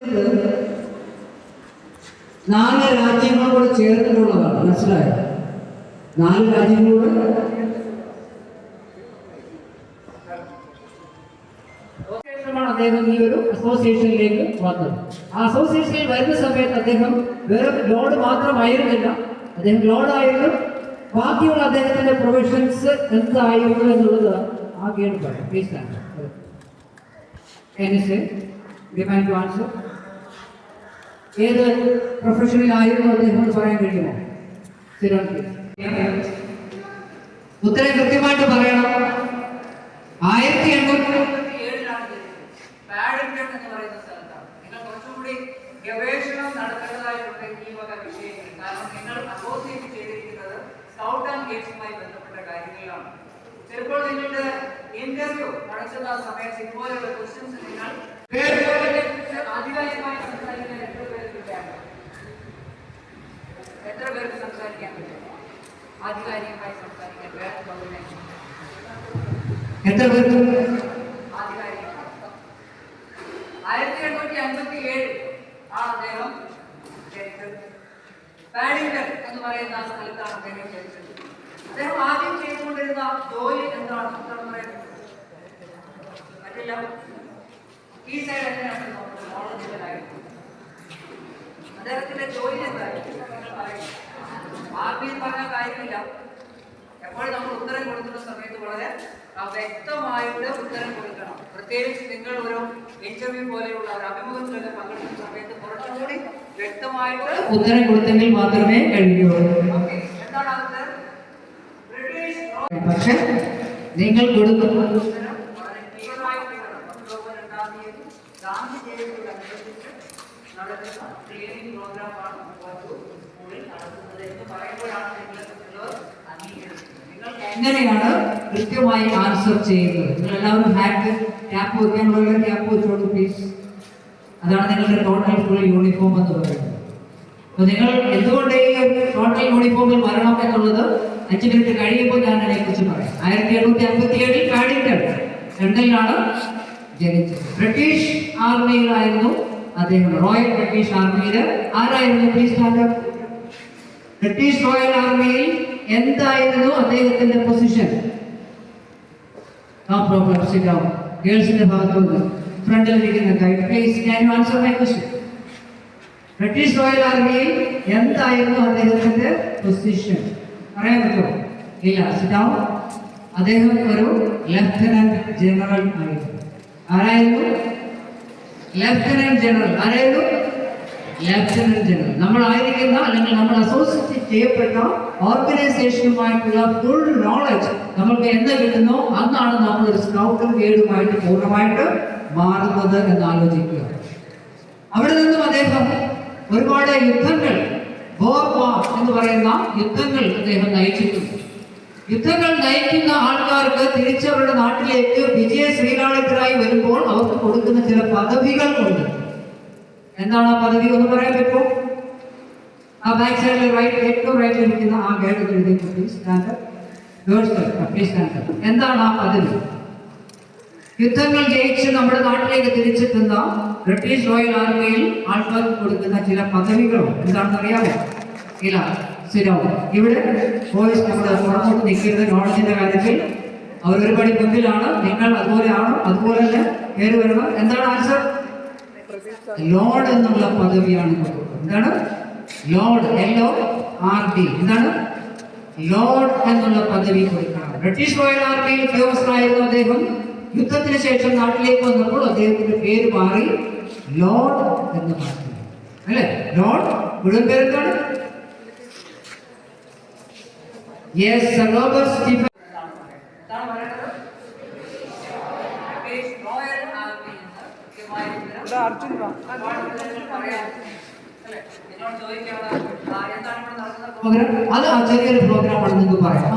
4 രാജ്യങ്ങളോട് ചേർന്നിട്ടുള്ളതാണ്. മനസ്സിലായോ? 4 രാജ്യങ്ങളോട് അദ്ദേഹം ഈ ഒരു അസോസിയേഷനിലേക്ക് വന്നത്. ആ അസോസിയേഷനിൽ വരുന്ന സമയത്ത് അദ്ദേഹം വെറും ലോഡ് മാത്രമായിരുന്നില്ല, അദ്ദേഹം ലോഡായിരുന്നു. ബാക്കിയുള്ള അദ്ദേഹത്തിന്റെ പ്രൊഫഷൻസ് എന്തായിരുന്നു എന്നുള്ളത് ആകെയാണ് പറയാം. Please answer. ഏത് പ്രൊഫഷനിലായിരുന്നു അദ്ദേഹം പറയാൻ കഴിയുമോ? ഉത്തരം കൃത്യമായിട്ട് പറയണം. 1877 പാഡിംഗ്ടൺ എന്ന് പറയുന്ന സ്ഥലത്താണ്. നിങ്ങൾ കുറച്ചുകൂടി ഗവേഷണം നടത്തേണ്ടതായിട്ടുണ്ട് ഈ വക വിഷയങ്ങൾ. കാരണം നിങ്ങൾ അസോസിയേറ്റ് ചെയ്തിരിക്കുന്നത് സ്കൗട്ട് ആൻഡ് ഗൈഡ്സുമായി ബന്ധപ്പെട്ട കാര്യങ്ങളിലാണ്. ചിലപ്പോൾ നിങ്ങളുടെ ഇന്റർവ്യൂ നടത്തുന്ന സമയത്ത് ഇതുപോലെയുള്ള ക്വസ്റ്റ്യൻസ് നിങ്ങൾ ആധികാരികമായി സംസാരിക്കാൻ എത്ര പേർക്ക് സംസാരിക്കാൻ പറ്റും? ആധികാരികമായി സംസാരിക്കാൻ എത്ര പേർക്ക്? 1857 ആണ് അദ്ദേഹം ജനിച്ചത്. പാഡിംഗ്ടൺ എന്ന് പറയുന്ന സ്ഥലത്താണ് അദ്ദേഹം ജനിച്ചത്. അദ്ദേഹം ആദ്യം ചെയ്തുകൊണ്ടിരുന്ന ജോലി എന്താണ്? പറ്റില്ല. ഈ സൈഡ് എങ്ങനെയാണ് നോളജിലായിരുന്നു അദ്ദേഹത്തിന്റെ ജോലി എന്തായിരുന്നു? ആർമിയിൽ പറഞ്ഞ കാര്യമില്ല. എപ്പോഴും നമ്മൾ ഉത്തരം കൊടുക്കുന്ന സമയത്ത് വളരെ വ്യക്തമായിട്ട് ഉത്തരം കൊടുക്കണം. പ്രത്യേകിച്ച് നിങ്ങൾ ഒരു ഇന്റർവ്യൂ പോലെയുള്ള ഒരു അഭിമുഖത്തിലൊക്കെ പങ്കെടുക്കുന്ന സമയത്ത് കുറച്ചുകൂടി വ്യക്തമായിട്ട് ഉത്തരം കൊടുത്തെങ്കിൽ മാത്രമേ കഴിയുള്ളൂ. എന്താണ് അത്? ബ്രിട്ടീഷ്. പക്ഷെ നിങ്ങൾ കൊടുക്കുന്ന ഉത്തരം വളരെ ക്ലിയറായിട്ട് ഒക്ടോബർ 2-ാം തീയതി ഗാന്ധി ജയന്തിയോടനുബന്ധിച്ച് നടക്കുന്ന ട്രെയിനിങ് പ്രോഗ്രാമാണ് സ്കൂളിൽ നടത്തുന്നത് എന്ന് പറയുമ്പോഴാണ് നിങ്ങൾ എങ്ങനെയാണ് കൃത്യമായി ആൻസർ ചെയ്യുന്നത്? നിങ്ങൾ എല്ലാവരും ഹാറ്റ് ക്യാപ്പ് വയ്ക്കാനുള്ള ക്യാപ്പ് വെച്ചോളൂ പ്ലീസ്. അതാണ് നിങ്ങളുടെ ടോട്ടൽ ഫുൾ യൂണിഫോം എന്ന് പറയുന്നത്. അപ്പോൾ നിങ്ങൾ എന്തുകൊണ്ട് ഈ ടോട്ടൽ യൂണിഫോമിൽ വരണം എന്നുള്ളത് 5 മിനിറ്റ് കഴിയുമ്പോൾ ഞാൻ അതിനെക്കുറിച്ച് പറയാം. 1857 പാഡിംഗ്ടൺ ലണ്ടനിലാണ് ജനിച്ചത്. ബ്രിട്ടീഷ് ആർമിയിലായിരുന്നു അദ്ദേഹം. റോയൽ ബ്രിട്ടീഷ് ആർമിയിൽ ആരായിരുന്നു? Please stand up. British royal ആർമിയിൽ എന്തായിരുന്നു അദ്ദേഹത്തിന്റെ position? No problem, sit down. ഗേൾസിന്റെ ഭാഗത്തുനിന്ന് ഫ്രണ്ടിൽ ഇരിക്കുന്ന guide please can you answer my question. British royal ആർമിയിൽ എന്തായിരുന്നു അദ്ദേഹത്തിന്റെ പൊസിഷൻ? പറയാൻ പറ്റുമോ? ഇല്ല, സിറ്റ് ഡൗൺ. അദ്ദേഹം ഒരു ലഫ്റ്റനന്റ് ജനറൽ ആയിരുന്നു. ആരായിരുന്നു? Lieutenant general. ആരായിരുന്നു? Lieutenant general. നമ്മളായിരിക്കുന്ന അല്ലെങ്കിൽ നമ്മൾ അസോസിയേറ്റ് ചെയ്യപ്പെട്ട ഓർഗനൈസേഷനുമായിട്ടുള്ള ഫുൾ നോളജ് നമ്മൾക്ക് എന്ന് കിട്ടുന്നോ അന്നാണ് നമ്മൾ ഒരു സ്കൗട്ടും ഗൈഡുമായിട്ട് പൂർണ്ണമായിട്ട് മാറുന്നത് എന്ന് ആലോചിക്കുക. അവിടെ നിന്നും അദ്ദേഹം ഒരുപാട് യുദ്ധങ്ങൾ, എന്ന് പറയുന്ന യുദ്ധങ്ങൾ അദ്ദേഹം നയിച്ചിട്ടുണ്ട്. യുദ്ധങ്ങൾ നയിക്കുന്ന ആൾക്കാർക്ക് തിരിച്ചവരുടെ നാട്ടിലേക്ക് വിജയ ശ്രീലാളിതരായി വരുമ്പോൾ അവർക്ക് കൊടുക്കുന്ന ചില പദവികൾ ഉണ്ട്. എന്താണ് ആ പദവി എന്ന് പറയാൻ പറ്റുമോ? ആ ബാക്ക് സൈഡിൽ ഏറ്റവും റൈറ്റിൽ ഇരിക്കുന്ന ആ ഗൈഡ് എഴുതി പ്ലീസ് സ്റ്റാൻഡ് അപ്പ്. എന്താണ് ആ പദവി? യുദ്ധങ്ങൾ ജയിച്ച് നമ്മുടെ നാട്ടിലേക്ക് തിരിച്ചെത്തുന്ന ബ്രിട്ടീഷ് റോയൽ ആർമിയിൽ ആൾക്കാർക്ക് കൊടുക്കുന്ന ചില പദവികളും എന്താണെന്ന് അറിയാമോ? ഇല്ല, ശരിയാ. ഇവിടെ ബോയ്സ് നമ്മുടെ പുറത്തോട്ട് നിൽക്കരുത്. നോളജിന്റെ കാര്യത്തിൽ അവരൊരു പടി മുന്നിലാണ്. നിങ്ങൾ അതുപോലെയാണ്, അതുപോലെ തന്നെ കയറി വരണം. എന്താണ് ആൻസർ? ലോർഡ് എന്നുള്ള പദവിയാണ്. എന്താണ് ലോർഡ്? LORD. എന്താണ് ലോർഡ് എന്നുള്ള പദവി കൊടുക്കണം. ബ്രിട്ടീഷ് റോയൽ ആർമിയിൽ ഉദ്യോഗസ്ഥനായിരുന്നു അദ്ദേഹം. യുദ്ധത്തിന് ശേഷം നാട്ടിലേക്ക് വന്നപ്പോൾ അദ്ദേഹത്തിന്റെ പേര് മാറി ലോർഡ് എന്ന് മാറ്റി. അല്ലെ? ലോർഡ് മുഴുവൻ പേരെന്താണ്? Yes, sir Robert Stephen. അത് ആ ചെറിയൊരു പ്രോഗ്രാമാണ് നിങ്ങൾക്ക് പറയാം.